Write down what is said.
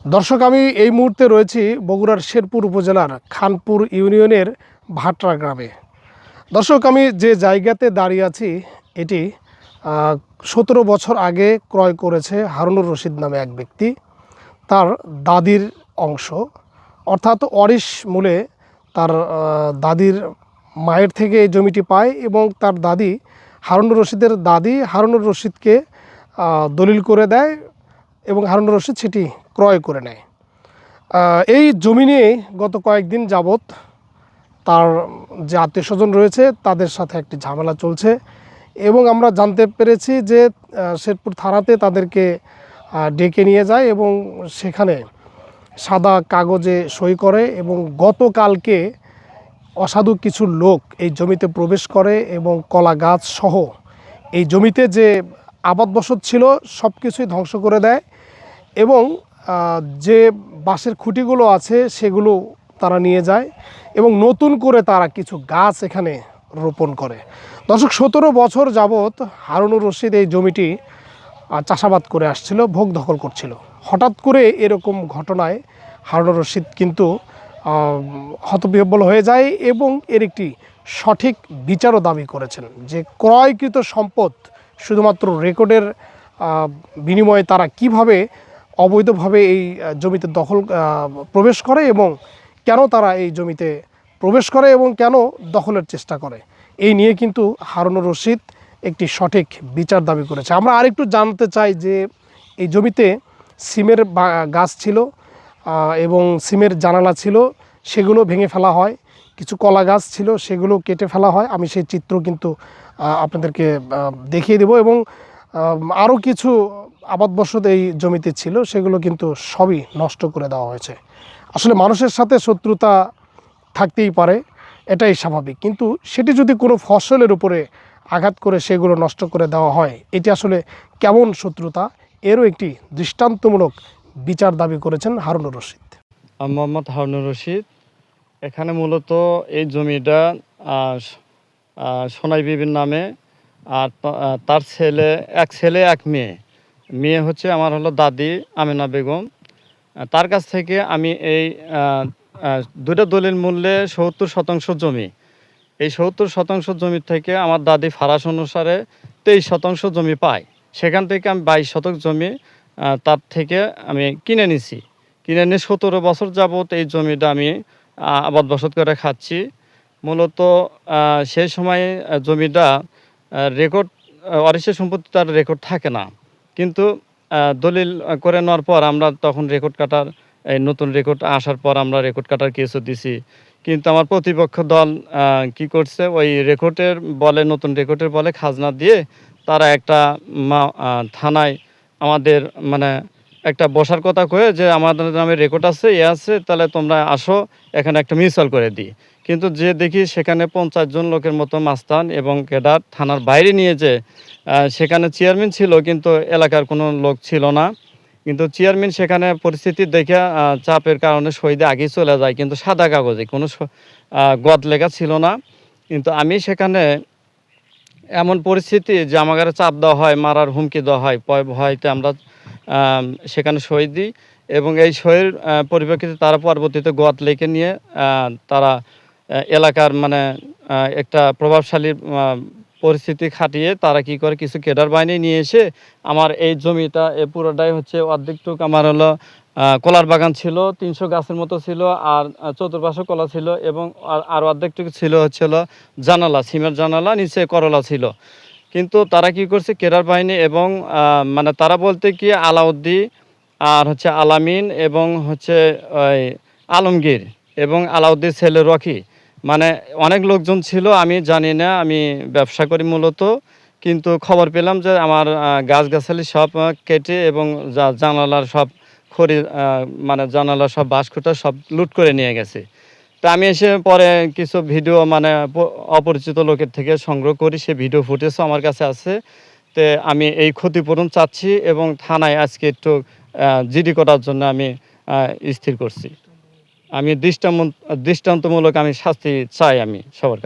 দর্শক, আমি এই মুহূর্তে রয়েছি বগুড়ার শেরপুর উপজেলার খানপুর ইউনিয়নের ভাটরা গ্রামে। দর্শক, আমি যে জায়গাতে দাঁড়িয়ে আছি এটি 17 বছর আগে ক্রয় করেছে হারুনুর রশিদ নামে এক ব্যক্তি। তার দাদির অংশ, অর্থাৎ ওয়ারিশ মূলে তার দাদির মায়ের থেকে এই জমিটি পায় এবং তার দাদি হারুনুর রশিদের দাদি হারুনুর রশিদকে দলিল করে দেয় এবং হারুনুর রশিদ সেটি ক্রয় করে নেয়। এই জমি নিয়ে গত কয়েকদিন যাবৎ তার যে আত্মীয় স্বজন রয়েছে তাদের সাথে একটি ঝামেলা চলছে এবং আমরা জানতে পেরেছি যে শেরপুর থানাতে তাদেরকে ডেকে নিয়ে যায় এবং সেখানে সাদা কাগজে সই করে এবং গতকালকে অসাধু কিছু লোক এই জমিতে প্রবেশ করে এবং কলা গাছ সহ এই জমিতে যে আবাদ বসত ছিল সব কিছুই ধ্বংস করে দেয় এবং যে বাঁশের খুঁটিগুলো আছে সেগুলো তারা নিয়ে যায় এবং নতুন করে তারা কিছু গাছ এখানে রোপণ করে। দর্শক, 17 বছর যাবৎ হারুনুর রশিদ এই জমিটি চাষাবাদ করে আসছিল, ভোগ দখল করছিল। হঠাৎ করে এরকম ঘটনায় হারুনুর রশিদ কিন্তু হতবিহ্বল হয়ে যায় এবং এর একটি সঠিক বিচারও দাবি করেছেন যে ক্রয়কৃত সম্পদ শুধুমাত্র রেকর্ডের বিনিময়ে তারা কিভাবে অবৈধভাবে এই জমিতে প্রবেশ করে এবং কেন তারা এই জমিতে প্রবেশ করে এবং কেন দখলের চেষ্টা করে, এই নিয়ে কিন্তু হারুনুর রশিদ একটি সঠিক বিচার দাবি করেছে। আমরা আরেকটু জানতে চাই যে এই জমিতে সিমের গাছ ছিল এবং সিমের জানালা ছিল, সেগুলো ভেঙে ফেলা হয়। কিছু কলা গাছ ছিল, সেগুলো কেটে ফেলা হয়। আমি সেই চিত্র কিন্তু আপনাদেরকে দেখিয়ে দেব এবং আরও কিছু আবাদ বসত এই জমিতে ছিল, সেগুলো কিন্তু সবই নষ্ট করে দেওয়া হয়েছে। আসলে মানুষের সাথে শত্রুতা থাকতেই পারে, এটাই স্বাভাবিক, কিন্তু সেটি যদি কোনো ফসলের উপরে আঘাত করে সেগুলো নষ্ট করে দেওয়া হয়, এটি আসলে কেমন শত্রুতা, এরও একটি দৃষ্টান্তমূলক বিচার দাবি করেছেন হারুনুর রশিদ। মোহাম্মদ হারুনুর রশিদ। এখানে মূলত এই জমিটা সোনাই বিবির নামে, আর তার এক ছেলে এক মেয়ে। মেয়ে হচ্ছে আমার হলো দাদি আমেনা বেগম। তার কাছ থেকে আমি এই দুটো দলিল মূল্যে 70% জমি, এই 70% জমি থেকে আমার দাদি ফারাস অনুসারে 23% জমি পায়। সেখান থেকে আমি 22 শতক জমি তার থেকে আমি কিনে নিছি। কিনে নিয়ে 17 বছর যাবত এই জমিটা আমি আবাদ বসত করে খাচ্ছি। মূলত সেই সময় জমিটা রেকর্ড ওয়ারিশের সম্পত্তি তার রেকর্ড থাকে না, কিন্তু দলিল করে নেওয়ার পর আমরা তখন রেকর্ড কাটার এই নতুন রেকর্ড আসার পর আমরা রেকর্ড কাটার কেসও দিছি। কিন্তু আমার প্রতিপক্ষ দল কি করছে, ওই রেকর্ডের বলে, নতুন রেকর্ডের বলে খাজনা দিয়ে তারা একটা থানায় আমাদের মানে একটা বসার কথা কয়ে যে আমাদের নামে রেকর্ড আছে, আছে, তাহলে তোমরা আসো এখানে একটা মিউচুয়াল করে দিই। কিন্তু যে দেখি সেখানে 50 জন লোকের মতো মাস্তান এবং ক্যাডার থানার বাইরে নিয়ে যে সেখানে চেয়ারম্যান ছিল কিন্তু এলাকার কোনো লোক ছিল না। কিন্তু চেয়ারম্যান সেখানে পরিস্থিতি দেখে চাপের কারণে সই দিয়ে আগেই চলে যায়, কিন্তু সাদা কাগজে কোনো গদ লেখা ছিল না। কিন্তু আমি সেখানে এমন পরিস্থিতি যে আমাকে চাপ দেওয়া হয়, মারার হুমকি দেওয়া হয়, ভয়তে আমরা সেখানে সই দিই এবং এই সইয়ের পরিপ্রেক্ষিতে তারা পরবর্তীতে গদ লেখে নিয়ে তারা এলাকার মানে একটা প্রভাবশালী পরিস্থিতি খাটিয়ে তারা কি করে, কিছু কেডার বাহিনী নিয়ে এসে আমার এই জমিটা পুরোটাই হচ্ছে অর্ধেকটুক আমার হলো কলার বাগান ছিল, 300 গাছের মতো ছিল, আর চতুর্পাশে কলা ছিল এবং আর অর্ধেকটুকু ছিল হচ্ছে জানালা, সিমের জানালা, নিচে করলা ছিল। কিন্তু তারা কি করছে, কেডার বাহিনী এবং মানে তারা বলতে কি আলাউদ্দিন আর হচ্ছে আলামিন এবং হচ্ছে ওই আলমগীর এবং আলাউদ্দিন ছেলে রকি, মানে অনেক লোকজন ছিল। আমি জানি না, আমি ব্যবসা করি মূলত, কিন্তু খবর পেলাম যে আমার গাছগাছালি সব কেটে এবং জানালার সব খড়ি মানে জানালার সব বাঁশখুঁটা সব লুট করে নিয়ে গেছে। তা আমি এসে পরে কিছু ভিডিও মানে অপরিচিত লোকের থেকে সংগ্রহ করি, সে ভিডিও ফুটেজও আমার কাছে আছে। তে আমি এই ক্ষতিপূরণ চাচ্ছি এবং থানায় আজকে একটু জিডি করার জন্য আমি স্থির করছি। আমি দৃষ্টান্তমূলক আমি শাস্তি চাই আমি সবার কাছে।